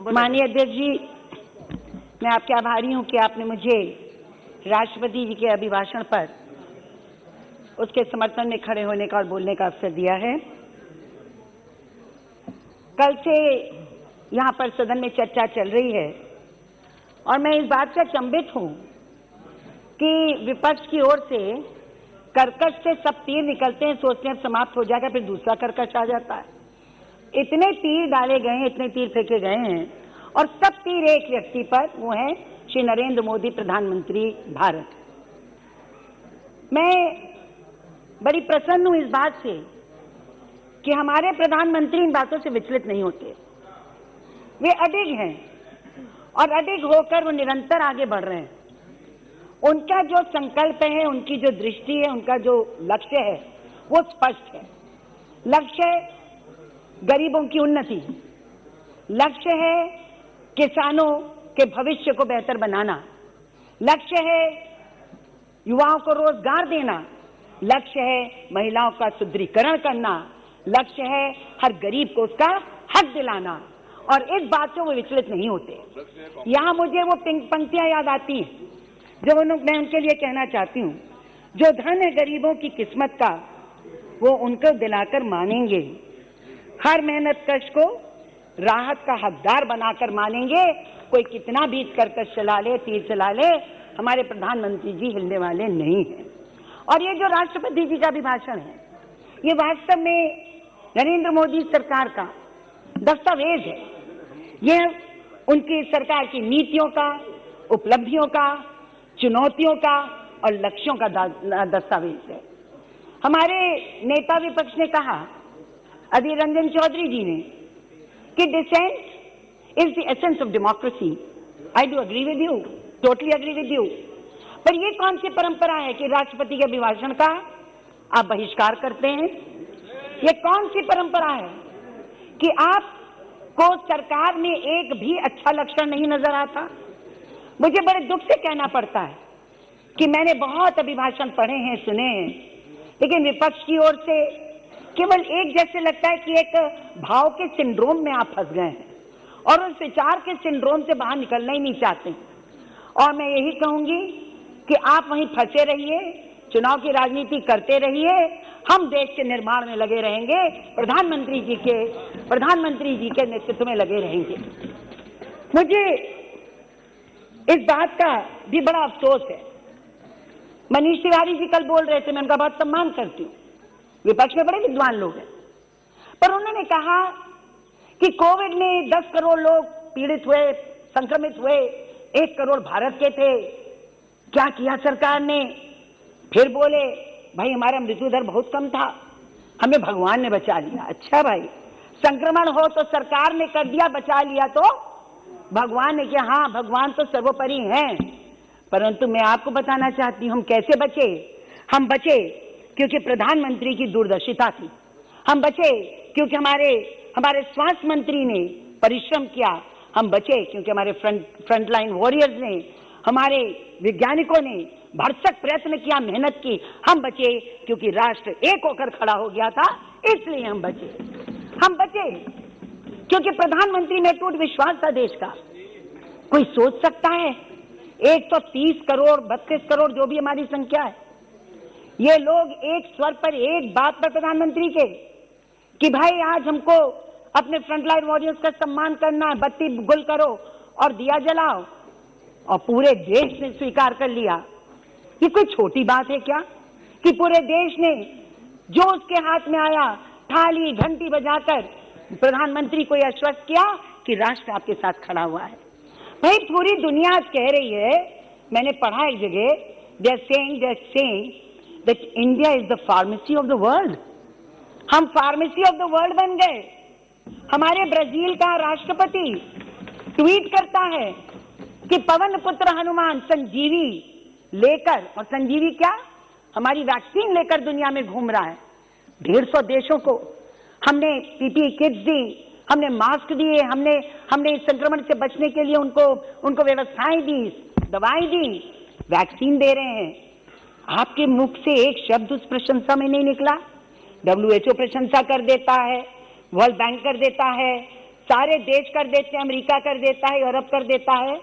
माननीय अध्यक्ष जी, मैं आपके आभारी हूं कि आपने मुझे राष्ट्रपति जी के अभिभाषण पर उसके समर्थन में खड़े होने का और बोलने का अवसर दिया है। कल से यहां पर सदन में चर्चा चल रही है और मैं इस बात से अचंभित हूं कि विपक्ष की ओर से कर्कश से सब तीर निकलते हैं, सोचते हैं अब समाप्त हो जाएगा, फिर दूसरा कर्कश आ जाता है। इतने तीर डाले गए हैं, इतने तीर फेंके गए हैं और सब तीर एक व्यक्ति पर, वो है श्री नरेंद्र मोदी, प्रधानमंत्री भारत। मैं बड़ी प्रसन्न हूं इस बात से कि हमारे प्रधानमंत्री इन बातों से विचलित नहीं होते। वे अडिग हैं और अडिग होकर वो निरंतर आगे बढ़ रहे हैं। उनका जो संकल्प है, उनकी जो दृष्टि है, उनका जो लक्ष्य है वो स्पष्ट है। लक्ष्य है गरीबों की उन्नति, लक्ष्य है किसानों के भविष्य को बेहतर बनाना, लक्ष्य है युवाओं को रोजगार देना, लक्ष्य है महिलाओं का सुदृढ़ीकरण करना, लक्ष्य है हर गरीब को उसका हक दिलाना। और इस बात से वो विचलित नहीं होते। यहां मुझे वो पंक्तियां याद आती हैं जब मैं उनके लिए कहना चाहती हूं, जो धन है गरीबों की किस्मत का वो उनको दिलाकर मानेंगे, हर मेहनत कश को राहत का हकदार बनाकर मानेंगे। कोई कितना भी कर्कश चला ले, तीर चला ले, हमारे प्रधानमंत्री जी हिलने वाले नहीं हैं। और ये जो राष्ट्रपति जी का अभिभाषण है, ये वास्तव में नरेंद्र मोदी सरकार का दस्तावेज है। ये उनकी सरकार की नीतियों का, उपलब्धियों का, चुनौतियों का और लक्ष्यों का दस्तावेज है। हमारे नेता विपक्ष ने कहा, अधीर रंजन चौधरी जी ने, कि dissent is the essence of democracy. I do agree with you, totally agree with you. पर ये कौन सी परंपरा है कि राष्ट्रपति के अभिभाषण का आप बहिष्कार करते हैं? ये कौन सी परंपरा है कि आपको सरकार में एक भी अच्छा लक्षण नहीं नजर आता? मुझे बड़े दुख से कहना पड़ता है कि मैंने बहुत अभिभाषण पढ़े हैं, सुने हैं, लेकिन विपक्ष की ओर से केवल एक जैसे लगता है कि एक भाव के सिंड्रोम में आप फंस गए हैं और उस विचार के सिंड्रोम से बाहर निकलना ही नहीं चाहते। और मैं यही कहूंगी कि आप वहीं फंसे रहिए, चुनाव की राजनीति करते रहिए, हम देश के निर्माण में लगे रहेंगे, प्रधानमंत्री जी के नेतृत्व में लगे रहेंगे। मुझे इस बात का भी बड़ा अफसोस है। मनीष तिवारी जी कल बोल रहे थे, मैं उनका बहुत सम्मान करती हूँ, विपक्ष में बड़े विद्वान लोग हैं, पर उन्होंने कहा कि कोविड में 10 करोड़ लोग पीड़ित हुए, संक्रमित हुए, 1 करोड़ भारत के थे, क्या किया सरकार ने? फिर बोले भाई हमारा मृत्यु दर बहुत कम था, हमें भगवान ने बचा लिया। अच्छा भाई, संक्रमण हो तो सरकार ने कर दिया, बचा लिया तो भगवान ने किया। हाँ, भगवान तो सर्वोपरि हैं, परंतु मैं आपको बताना चाहती हूं हम कैसे बचे। हम बचे क्योंकि प्रधानमंत्री की दूरदर्शिता थी, हम बचे क्योंकि हमारे स्वास्थ्य मंत्री ने परिश्रम किया, हम बचे क्योंकि हमारे फ्रंटलाइन वॉरियर्स ने, हमारे वैज्ञानिकों ने भरसक प्रयत्न किया, मेहनत की। हम बचे क्योंकि राष्ट्र एक होकर खड़ा हो गया था, इसलिए हम बचे। हम बचे क्योंकि प्रधानमंत्री में टूट विश्वास था देश का। कोई सोच सकता है 130 करोड़ 32 करोड़ जो भी हमारी संख्या है, ये लोग एक स्वर पर, एक बात पर प्रधानमंत्री के, कि भाई आज हमको अपने फ्रंटलाइन वॉरियर्स का सम्मान करना है, बत्ती गुल करो और दिया जलाओ, और पूरे देश ने स्वीकार कर लिया। ये कोई छोटी बात है क्या कि पूरे देश ने जो उसके हाथ में आया थाली घंटी बजाकर प्रधानमंत्री को आश्वस्त किया कि राष्ट्र आपके साथ खड़ा हुआ है। भाई पूरी दुनिया आज कह रही है, मैंने पढ़ा एक जगह, they are saying that India is the pharmacy of the world. हम फार्मेसी ऑफ द वर्ल्ड बन गए। हमारे ब्राजील का राष्ट्रपति ट्वीट करता है कि पवन पुत्र हनुमान संजीवी लेकर, और संजीवी क्या, हमारी वैक्सीन लेकर दुनिया में घूम रहा है। 150 देशों को हमने पीपीई किट्स दी, हमने मास्क दिए, हमने इस संक्रमण से बचने के लिए उनको व्यवस्थाएं दी, दवाएं दी, वैक्सीन दे रहे हैं। आपके मुख से एक शब्द उस प्रशंसा में नहीं निकला। WHO प्रशंसा कर देता है, वर्ल्ड बैंक कर देता है, सारे देश कर देते हैं, अमेरिका कर देता है, यूरोप कर देता है,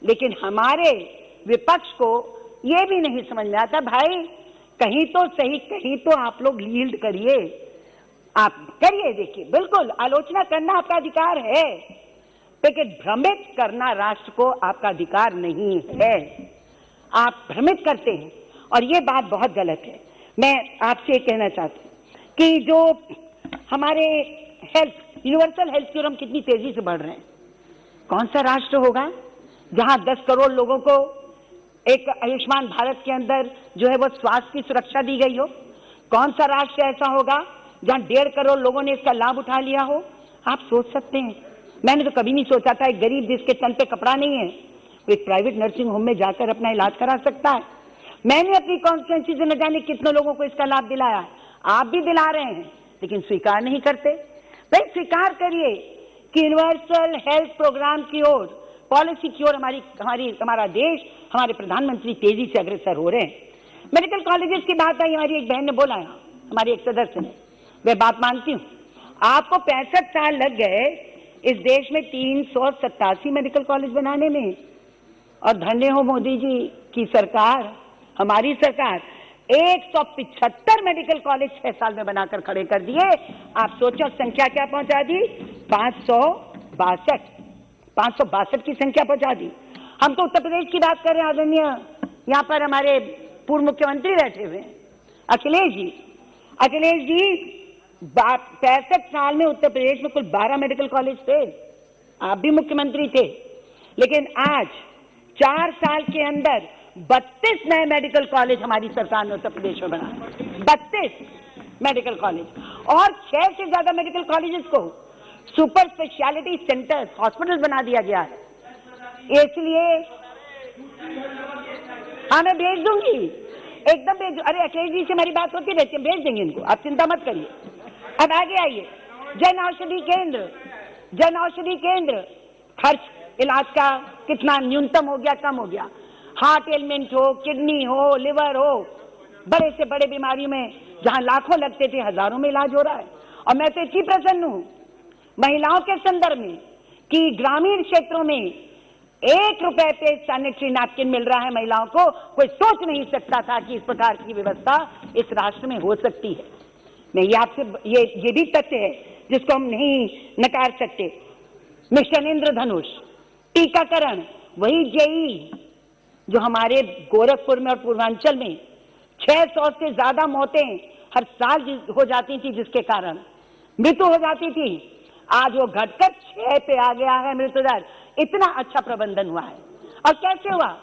लेकिन हमारे विपक्ष को ये भी नहीं समझ में आता, भाई कहीं तो सही, कहीं तो आप लोग लीड करिए, आप करिए। देखिए, बिल्कुल आलोचना करना आपका अधिकार है, लेकिन भ्रमित करना राष्ट्र को आपका अधिकार नहीं है। आप भ्रमित करते हैं और ये बात बहुत गलत है। मैं आपसे कहना चाहती हूँ कि जो हमारे हेल्थ, यूनिवर्सल हेल्थ की ओर हम कितनी तेजी से बढ़ रहे हैं। कौन सा राष्ट्र होगा जहां 10 करोड़ लोगों को एक आयुष्मान भारत के अंदर जो है वो स्वास्थ्य की सुरक्षा दी गई हो? कौन सा राष्ट्र ऐसा होगा जहां 1.5 करोड़ लोगों ने इसका लाभ उठा लिया हो? आप सोच सकते हैं, मैंने तो कभी नहीं सोचा था एक गरीब जिसके तन पे कपड़ा नहीं है वो एक प्राइवेट नर्सिंग होम में जाकर अपना इलाज करा सकता है। मैंने अपनी कॉन्स्टिट्यूएंसी से न जाने कितने लोगों को इसका लाभ दिलाया, आप भी दिला रहे हैं, लेकिन स्वीकार नहीं करते। भाई स्वीकार करिए कि यूनिवर्सल हेल्थ प्रोग्राम की ओर, पॉलिसी की ओर हमारा देश, हमारे प्रधानमंत्री तेजी से अग्रसर हो रहे हैं। मेडिकल कॉलेजेस की बात आई, हमारी एक बहन ने बोला, हमारी एक सदस्य ने, वह बात मानती हूँ। आपको 65 साल लग गए इस देश में 387 मेडिकल कॉलेज बनाने में, और धन्य हो मोदी जी की सरकार, हमारी सरकार 175 मेडिकल कॉलेज 6 साल में बनाकर खड़े कर दिए। आप सोचो संख्या क्या पहुंचा दी, 562 की संख्या पहुंचा दी। हम तो उत्तर प्रदेश की बात कर रहे हैं, आदरणीय यहाँ पर हमारे पूर्व मुख्यमंत्री बैठे हुए अखिलेश जी। 65 साल में उत्तर प्रदेश में कुल 12 मेडिकल कॉलेज थे, आप भी मुख्यमंत्री थे, लेकिन आज 4 साल के अंदर 32 नए मेडिकल कॉलेज हमारी सरकार ने उत्तर प्रदेश में बनाए। 32 मेडिकल कॉलेज, और 6 से ज्यादा मेडिकल कॉलेजेस को सुपर स्पेशलिटी सेंटर्स, हॉस्पिटल बना दिया गया है। इसलिए हाँ, मैं भेज दूंगी, एकदम भेज। अरे अखिलेश जी से हमारी बात होती रहती है, भेज देंगे इनको, आप चिंता मत करिए। अब आगे आइए, जन औषधि केंद्र, खर्च इलाज का कितना न्यूनतम हो गया, कम हो गया। हार्ट एलिमेंट हो, किडनी हो, लिवर हो, बड़े से बड़े बीमारियों में जहां लाखों लगते थे, हजारों में इलाज हो रहा है। और मैं तो इतनी प्रसन्न हूं महिलाओं के संदर्भ में कि ग्रामीण क्षेत्रों में 1 रुपए पे सैनिटरी नैपकिन मिल रहा है महिलाओं को। कोई सोच नहीं सकता था कि इस प्रकार की व्यवस्था इस राष्ट्र में हो सकती है। मैं ये आपसे ये भी तथ्य है जिसको हम नहीं नकार सकते। मिशन इंद्रधनुष, टीकाकरण, वही जेई जो हमारे गोरखपुर में और पूर्वांचल में 600 से ज्यादा मौतें हर साल हो जाती थी, जिसके कारण मृत्यु हो जाती थी, आज वो घटकर 6 पे आ गया है मृत्यु दर। इतना अच्छा प्रबंधन हुआ है। और कैसे हुआ?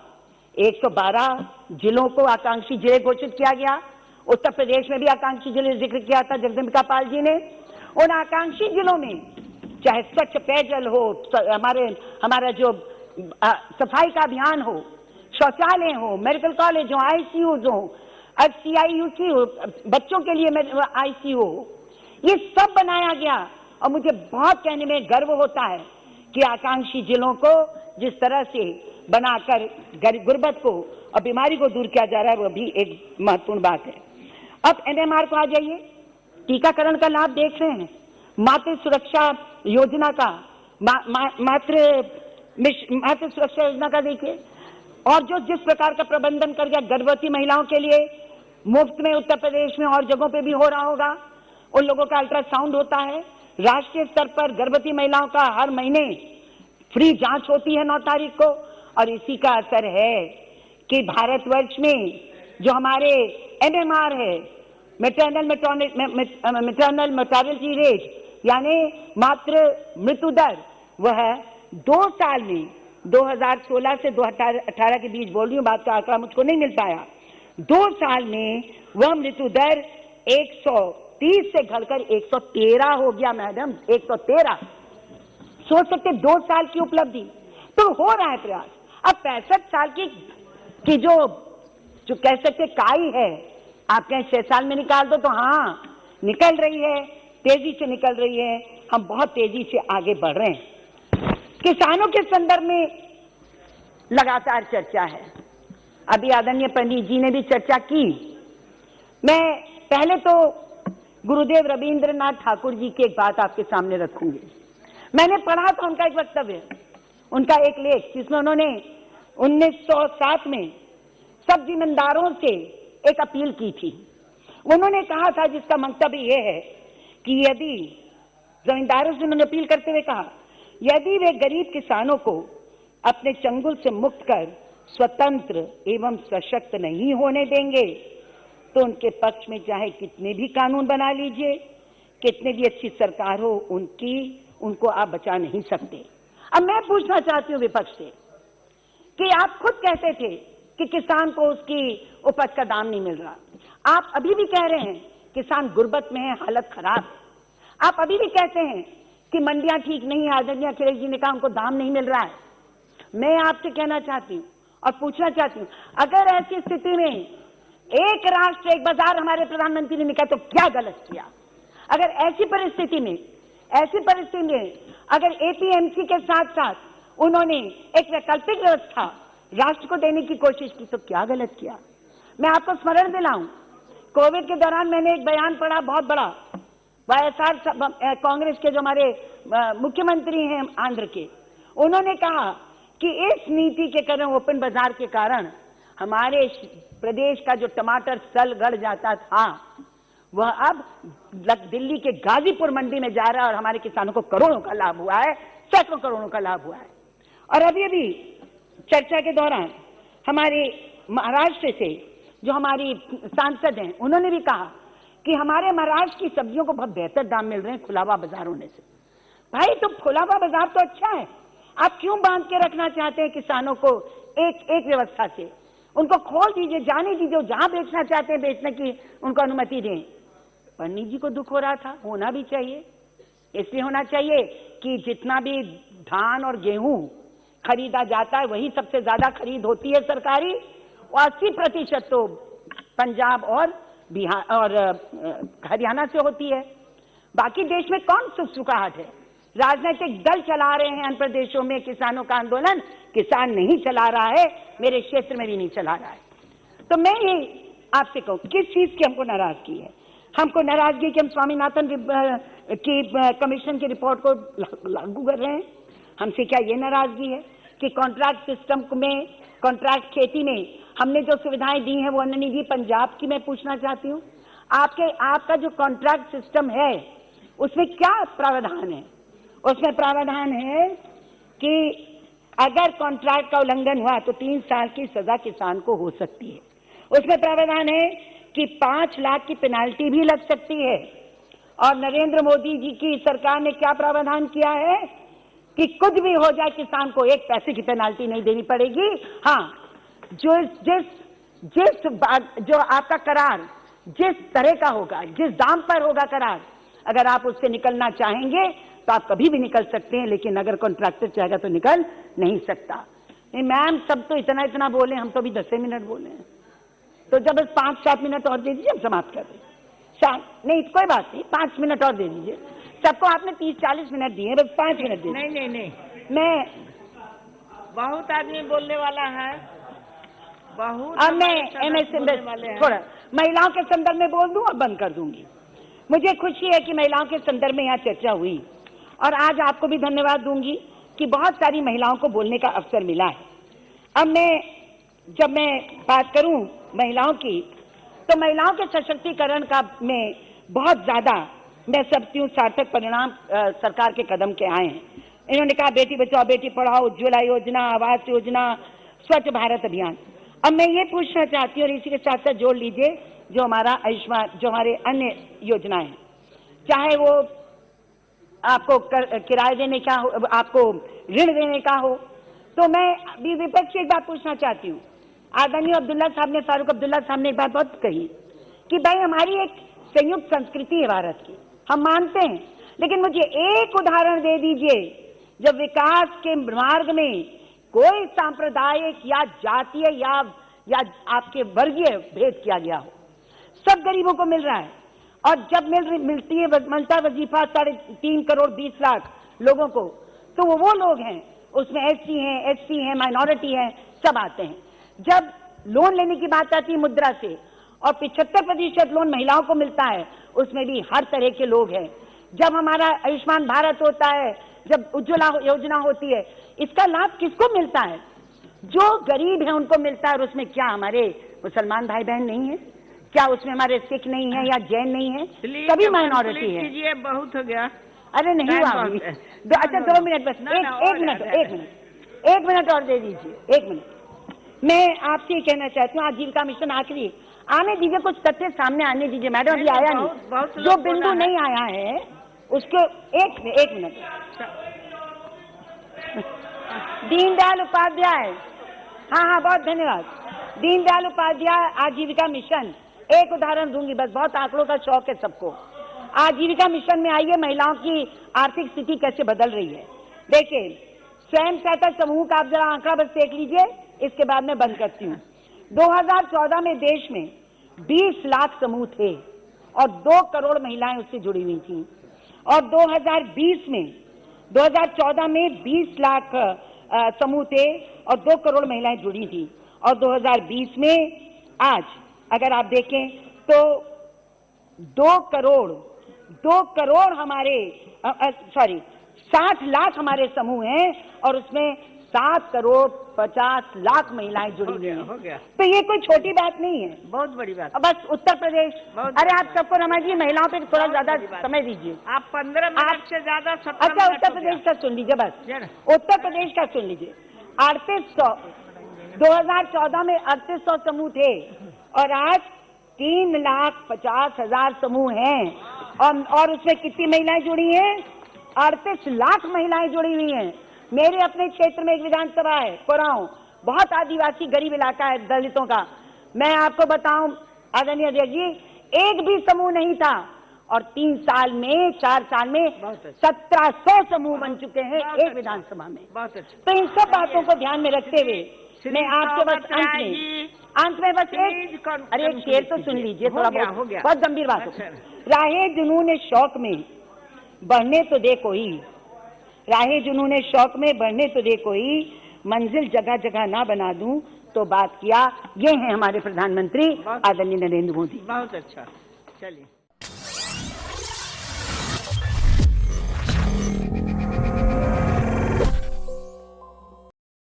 112 जिलों को आकांक्षी जिले घोषित किया गया। उत्तर प्रदेश में भी आकांक्षी जिले जिक्र किया था जगदम्बिका पाल जी ने। उन आकांक्षी जिलों में चाहे स्वच्छ पेयजल हो, हमारा जो सफाई का अभियान हो, शौचालय हो, मेडिकल कॉलेज हो, आईसीयूज हो, CIUC हो, बच्चों के लिए ICU हो, ये सब बनाया गया। और मुझे बहुत कहने में गर्व होता है कि आकांक्षी जिलों को जिस तरह से बनाकर गुर्बत को और बीमारी को दूर किया जा रहा है, वो भी एक महत्वपूर्ण बात है। अब NMR को आ जाइए, टीकाकरण का लाभ देख रहे हैं, मातृ सुरक्षा योजना का, मातृ सुरक्षा योजना का देखिए, और जो जिस प्रकार का प्रबंधन कर गया गर्भवती महिलाओं के लिए मुफ्त में उत्तर प्रदेश में और जगहों पे भी हो रहा होगा। उन लोगों का अल्ट्रासाउंड होता है, राष्ट्रीय स्तर पर गर्भवती महिलाओं का हर महीने फ्री जांच होती है 9 तारीख को। और इसी का असर है कि भारतवर्ष में जो हमारे NMR है, मैटरनल मोर्टेलिटी रेट, यानी मातृ मृत्यु दर, वह 2 साल में 2016 से 2018 के बीच बोल रही हूँ, बात का आंकड़ा मुझको नहीं मिल पाया, 2 साल में वह मृत्यु दर 130 से घटकर 113 हो गया। मैडम 113, सोच सकते 2 साल की उपलब्धि। तो हो रहा है प्रयास। अब 65 साल की जो कह सकते काई है, आप कहें 6 साल में निकाल दो, तो हाँ निकल रही है, तेजी से निकल रही है। हम बहुत तेजी से आगे बढ़ रहे हैं। किसानों के संदर्भ में लगातार चर्चा है। अभी आदरणीय पंडित जी ने भी चर्चा की। मैं पहले तो गुरुदेव रविंद्रनाथ ठाकुर जी की एक बात आपके सामने रखूंगी। मैंने पढ़ा था उनका एक वक्तव्य, उनका एक लेख, जिसमें उन्होंने 1907 में सब जिम्मेदारों से एक अपील की थी। उन्होंने कहा था, जिसका मंतव्य यह है कि यदि जमींदारों से उन्होंने अपील करते हुए कहा, यदि वे गरीब किसानों को अपने चंगुल से मुक्त कर स्वतंत्र एवं सशक्त नहीं होने देंगे तो उनके पक्ष में चाहे कितने भी कानून बना लीजिए, कितने भी अच्छी सरकार हो, उनको आप बचा नहीं सकते। अब मैं पूछना चाहती हूं विपक्ष से कि आप खुद कहते थे कि किसान को उसकी उपज का दाम नहीं मिल रहा, आप अभी भी कह रहे हैं किसान गुर्बत में है, हालत खराब है। आप अभी भी कहते हैं कि मंडियां ठीक नहीं है, आदरणीय अखिलेश जी ने कहा उनको दाम नहीं मिल रहा है। मैं आपसे कहना चाहती हूं और पूछना चाहती हूं, अगर ऐसी स्थिति में एक राष्ट्र एक बाजार हमारे प्रधानमंत्री ने कहा तो क्या गलत किया? अगर ऐसी परिस्थिति में अगर एपीएमसी के साथ साथ उन्होंने एक वैकल्पिक व्यवस्था राष्ट्र को देने की कोशिश की तो क्या गलत किया? मैं आपको स्मरण दिलाऊं, कोविड के दौरान मैंने एक बयान पढ़ा बहुत बड़ा, वाईएसआर कांग्रेस के जो हमारे मुख्यमंत्री हैं आंध्र के, उन्होंने कहा कि इस नीति के कारण, ओपन बाजार के कारण हमारे प्रदेश का जो टमाटर सल गड़ जाता था वह अब दिल्ली के गाजीपुर मंडी में जा रहा है और हमारे किसानों को करोड़ों का लाभ हुआ है, सैकड़ों करोड़ों का लाभ हुआ है। और अभी चर्चा के दौरान हमारे महाराष्ट्र से जो हमारी सांसद हैं, उन्होंने भी कहा कि हमारे महाराष्ट्र की सब्जियों को बहुत बेहतर दाम मिल रहे हैं खुलावा बाजार होने से। भाई, तो खुलावा बाजार तो अच्छा है, आप क्यों बांध के रखना चाहते हैं किसानों को एक व्यवस्था से? उनको खोल दीजिए, जाने दीजिए, जहां बेचना चाहते हैं बेचने की उनको अनुमति दें। पंडित जी को दुख हो रहा था, होना भी चाहिए, इसलिए होना चाहिए कि जितना भी धान और गेहूं खरीदा जाता है वही सबसे ज्यादा खरीद होती है सरकारी, और 80% तो पंजाब और बिहार और हरियाणा से होती है। बाकी देश में कौन सुखसुखाहट है? राजनीतिक दल चला रहे हैं अन्य प्रदेशों में किसानों का आंदोलन, किसान नहीं चला रहा है, मेरे क्षेत्र में भी नहीं चला रहा है। तो मैं ये आपसे कहूं, किस चीज की हमको नाराजगी है? हमको नाराजगी कि हम स्वामीनाथन की कमीशन की रिपोर्ट को लागू कर रहे हैं। हमसे क्या ये नाराजगी है कि कॉन्ट्रैक्ट सिस्टम में, कॉन्ट्रैक्ट खेती में हमने जो सुविधाएं दी हैं वो अन्य निधि पंजाब की मैं पूछना चाहती हूँ। आपका जो कॉन्ट्रैक्ट सिस्टम है उसमें क्या प्रावधान है? उसमें प्रावधान है कि अगर कॉन्ट्रैक्ट का उल्लंघन हुआ तो 3 साल की सजा किसान को हो सकती है। उसमें प्रावधान है कि 5 लाख की पेनाल्टी भी लग सकती है। और नरेंद्र मोदी जी की सरकार ने क्या प्रावधान किया है कि कुछ भी हो जाए किसान को 1 पैसे की पेनाल्टी नहीं देनी पड़ेगी। हाँ, जो आपका करार जिस तरह का होगा, जिस दाम पर होगा करार, अगर आप उससे निकलना चाहेंगे तो आप कभी भी निकल सकते हैं, लेकिन अगर कॉन्ट्रैक्टर चाहेगा तो निकल नहीं सकता। नहीं मैम, सब तो इतना बोले, हम तो अभी 10 मिनट बोले हैं, तो जब बस 5-7 मिनट और दे दीजिए, हम समाप्त कर दें। नहीं कोई बात नहीं, 5 मिनट और दे दीजिए। सबको आपने 30-40 मिनट दिए, बस 5 मिनट दे। नहीं, मैं बहुत आदमी बोलने वाला है, बहुत। अब मैं थोड़ा महिलाओं के संदर्भ में बोल दूं और बंद कर दूंगी। मुझे खुशी है कि महिलाओं के संदर्भ में यहाँ चर्चा हुई, और आज आपको भी धन्यवाद दूंगी कि बहुत सारी महिलाओं को बोलने का अवसर मिला है। अब जब मैं बात करूं महिलाओं की, तो महिलाओं के सशक्तिकरण का में बहुत ज्यादा मैं समझती हूँ सार्थक परिणाम सरकार के कदम के आए हैं। इन्होंने कहा बेटी बचाओ बेटी पढ़ाओ, उज्ज्वला योजना, आवास योजना, स्वच्छ भारत अभियान। अब मैं ये पूछना चाहती हूँ, और इसी के साथ साथ जोड़ लीजिए जो हमारा आयुष्मान, जो हमारे अन्य योजनाएं हैं, चाहे वो आपको किराए देने का हो, आपको ऋण देने का हो, तो मैं भी विपक्ष से एक बात पूछना चाहती हूँ। आदरणीय अब्दुल्ला साहब ने, फारूक अब्दुल्ला साहब ने एक बात बहुत कही कि भाई हमारी एक संयुक्त संस्कृति है भारत की, हम मानते हैं, लेकिन मुझे एक उदाहरण दे दीजिए जब विकास के मार्ग में कोई सांप्रदायिक या जातीय या आपके वर्गीय भेद किया गया हो। सब गरीबों को मिल रहा है, और जब मिलता वजीफा 3.5 करोड़ 20 लाख लोगों को, तो वो लोग हैं, उसमें SC हैं, SC हैं, माइनॉरिटी हैं, सब आते हैं। जब लोन लेने की बात आती है मुद्रा से, और 75% लोन महिलाओं को मिलता है, उसमें भी हर तरह के लोग हैं। जब हमारा आयुष्मान भारत होता है, जब उज्ज्वला योजना होती है, इसका लाभ किसको मिलता है? जो गरीब है उनको मिलता है। और उसमें क्या हमारे मुसलमान भाई बहन नहीं है? क्या उसमें हमारे सिख नहीं है या जैन नहीं है? सभी माइनॉरिटी है। बहुत हो गया। अरे नहीं हुआ अभी। अच्छा 2 मिनट बस, एक मिनट और दे दीजिए, 1 मिनट। मैं आपसे ये कहना चाहती हूँ, आजीविका मिशन आखिरी आने दीजिए, कुछ तथ्य सामने आने दीजिए। मैडम अभी आया नहीं, जो बिंदु नहीं आया है उसको एक मिनट। दीनदयाल उपाध्याय, हाँ बहुत धन्यवाद। दीनदयाल उपाध्याय आजीविका मिशन, एक उदाहरण दूंगी बस, बहुत आंकड़ों का शौक है सबको। आजीविका मिशन में आइए, महिलाओं की आर्थिक स्थिति कैसे बदल रही है। देखिए, स्वयं सहायता समूह का आप जरा आंकड़ा बस देख लीजिए, इसके बाद मैं बंद करती हूँ। 2014 में देश में 20 लाख समूह थे और 2 करोड़ महिलाएं उससे जुड़ी हुई थी। और 2014 में 20 लाख समूह थे और 2 करोड़ महिलाएं जुड़ी थी। और 2020 में आज अगर आप देखें तो 2 करोड़ हमारे 60 लाख हमारे समूह हैं और उसमें 7 करोड़ 50 लाख महिलाएं जुड़ी हुई हैं। तो ये कोई छोटी बात नहीं है, बहुत बड़ी बात। बस उत्तर प्रदेश, अरे आप सबको रमाइए, महिलाओं पे थोड़ा ज्यादा समय दीजिए। आप 15 मिनट से ज्यादा। अच्छा उत्तर प्रदेश का सुन लीजिए बस, उत्तर प्रदेश का सुन लीजिए। 3800 2014 में 3800 समूह थे और आज 3,50,000 समूह हैं। और उसमें कितनी महिलाएं जुड़ी हैं? 38 लाख महिलाएं जुड़ी हुई हैं। मेरे अपने क्षेत्र में एक विधानसभा है कोरांव, बहुत आदिवासी गरीब इलाका है दलितों का। मैं आपको बताऊं आदरणीय अध्यक्ष जी, एक भी समूह नहीं था और 4 साल में 1700 समूह बन चुके हैं एक विधानसभा में। तो इन सब बातों को ध्यान में रखते हुए मैं आपसे बस अंत में बस एक शेर तो सुन लीजिए, थोड़ा बहुत गंभीर बात हो। राहे जुनून शौक में बढ़ने तो दे कोई, राहे जुनून शौक में बढ़ने तो दे कोई, मंजिल जगह जगह ना बना दूं तो बात किया। ये हैं हमारे प्रधानमंत्री आदरणीय नरेंद्र मोदी। बहुत अच्छा, चलिए।